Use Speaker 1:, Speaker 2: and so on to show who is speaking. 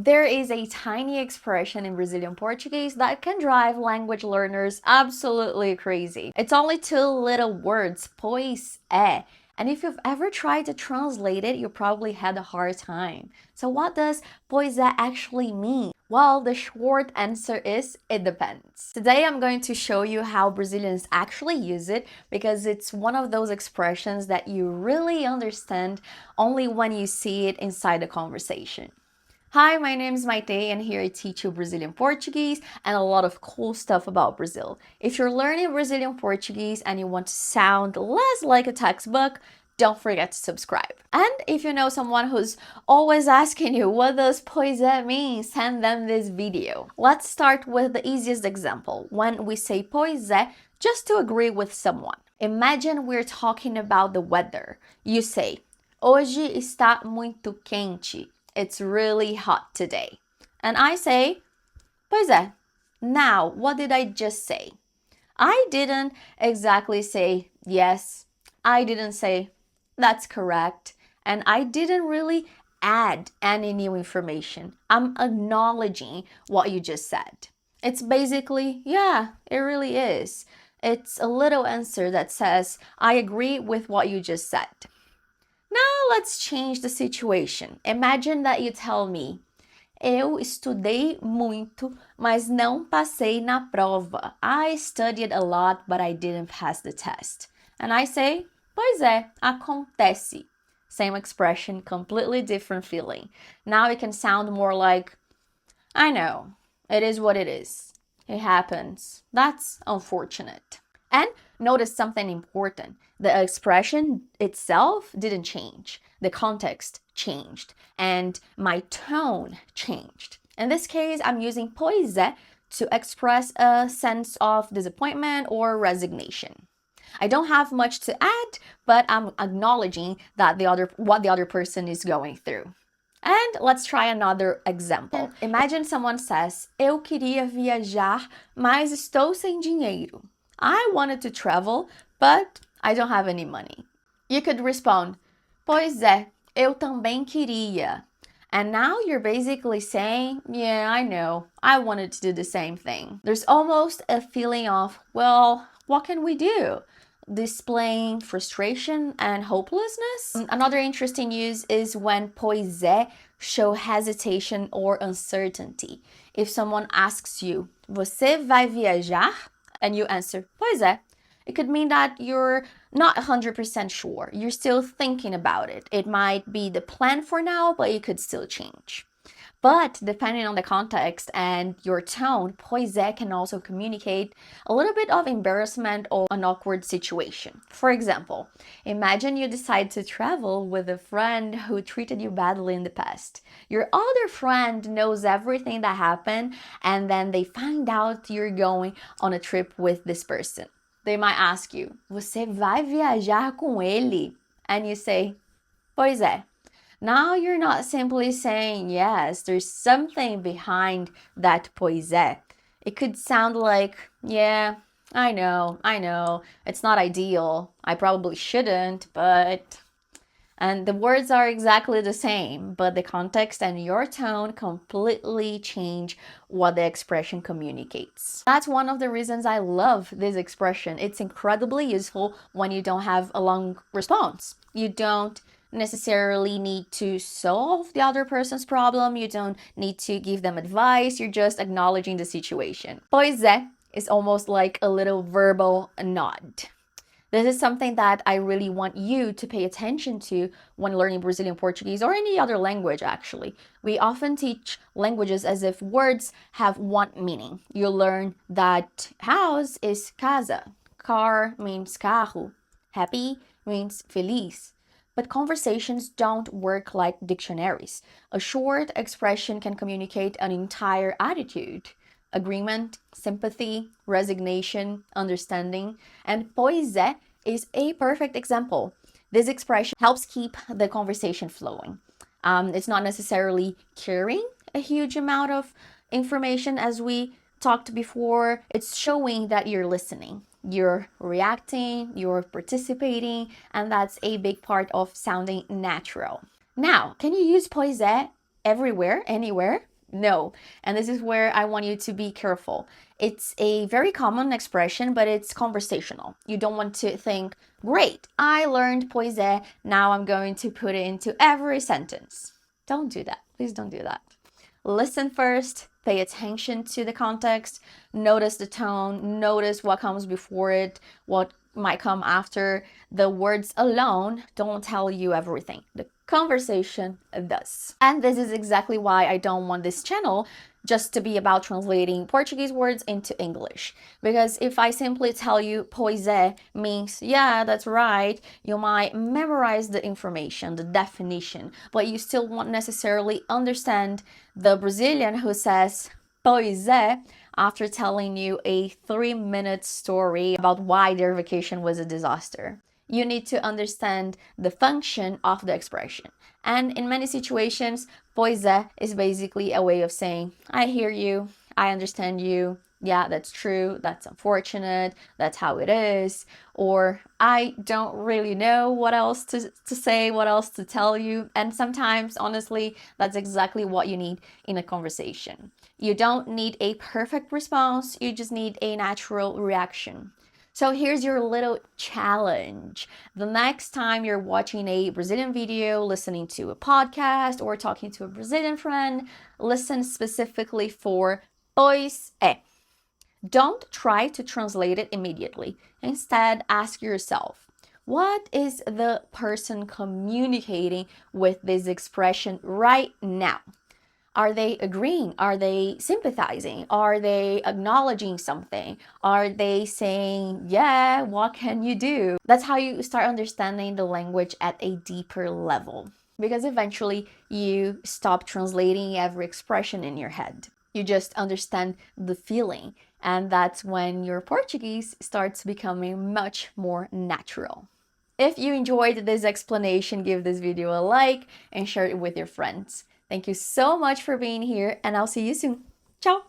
Speaker 1: There is a tiny expression in Brazilian Portuguese that can drive language learners absolutely crazy. It's only two little words, pois, and if you've ever tried to translate it, you probably had a hard time. So what does pois actually mean? Well, the short answer is it depends. Today I'm going to show you how Brazilians actually use it because it's one of those expressions that you really understand only when you see it inside a conversation. Hi, my name is Maite and here I teach you Brazilian Portuguese and a lot of cool stuff about Brazil. If you're learning Brazilian Portuguese and you want to sound less like a textbook, don't forget to subscribe. And if you know someone who's always asking you what does pois mean, send them this video. Let's start with the easiest example. When we say pois just to agree with someone. Imagine we're talking about the weather. You say, hoje está muito quente. It's really hot today. And I say, pois é. Now, what did I just say? I didn't exactly say yes. I didn't say that's correct. And I didn't really add any new information. I'm acknowledging what you just said. It's basically, yeah, it really is. It's a little answer that says, I agree with what you just said. Now let's change the situation. Imagine that you tell me, eu estudei muito, mas não passei na prova. I studied a lot, but I didn't pass the test. And I say, pois é, acontece. Same expression, completely different feeling. Now it can sound more like, I know, it is what it is. It happens. That's unfortunate. And notice something important. The expression itself didn't change. The context changed and my tone changed. In this case, I'm using pois to express a sense of disappointment or resignation. I don't have much to add, but I'm acknowledging that what the other person is going through. And let's try another example. Imagine someone says, eu queria viajar, mas estou sem dinheiro. I wanted to travel, but I don't have any money. You could respond, pois é, eu também queria. And now you're basically saying, yeah, I know, I wanted to do the same thing. There's almost a feeling of, well, what can we do? Displaying frustration and hopelessness. Another interesting use is when pois show hesitation or uncertainty. If someone asks you, você vai viajar? And you answer, pois é. It could mean that you're not 100% sure. You're still thinking about it. It might be the plan for now, but it could still change. But depending on the context and your tone, pois é can also communicate a little bit of embarrassment or an awkward situation. For example, imagine you decide to travel with a friend who treated you badly in the past. Your other friend knows everything that happened, and then they find out you're going on a trip with this person. They might ask you, você vai viajar com ele? And you say, pois é. Now you're not simply saying yes, there's something behind that pois é. It could sound like, yeah, I know, it's not ideal, I probably shouldn't, but... And the words are exactly the same, but the context and your tone completely change what the expression communicates. That's one of the reasons I love this expression. It's incredibly useful when you don't have a long response. You don't necessarily need to solve the other person's problem. You don't need to give them advice. You're just acknowledging the situation. Pois é is almost like a little verbal nod. This is something that I really want you to pay attention to when learning Brazilian Portuguese or any other language, actually. We often teach languages as if words have one meaning. You learn that house is casa, car means carro, happy means feliz. But conversations don't work like dictionaries. A short expression can communicate an entire attitude. Agreement, sympathy, resignation, understanding, and pois é is a perfect example. This expression helps keep the conversation flowing. It's not necessarily carrying a huge amount of information as we talked before. It's showing that you're listening, you're reacting, you're participating, and that's a big part of sounding natural. Now, can you use pois é everywhere, anywhere? No. And this is where I want you to be careful. It's a very common expression, but it's conversational. You don't want to think, great, I learned pois, now I'm going to put it into every sentence. Don't do that. Please don't do that. Listen first, pay attention to the context, notice the tone, notice what comes before it, what might come after. The words alone don't tell you everything. The conversation does. And this is exactly why I don't want this channel just to be about translating Portuguese words into English. Because if I simply tell you pois means, yeah, that's right, you might memorize the information, the definition, but you still won't necessarily understand the Brazilian who says pois after telling you a 3-minute story about why their vacation was a disaster. You need to understand the function of the expression. And in many situations, pois is basically a way of saying, I hear you, I understand you, yeah, that's true, that's unfortunate, that's how it is, or I don't really know what else to say, what else to tell you. And sometimes, honestly, that's exactly what you need in a conversation. You don't need a perfect response, you just need a natural reaction. So here's your little challenge. The next time you're watching a Brazilian video, listening to a podcast, or talking to a Brazilian friend, listen specifically for pois é. Don't try to translate it immediately. Instead, ask yourself, what is the person communicating with this expression right now? Are they agreeing? Are they sympathizing? Are they acknowledging something? Are they saying, yeah, what can you do? That's how you start understanding the language at a deeper level. Because eventually you stop translating every expression in your head. You just understand the feeling. And that's when your Portuguese starts becoming much more natural. If you enjoyed this explanation, give this video a like and share it with your friends. Thank you so much for being here, and I'll see you soon. Ciao!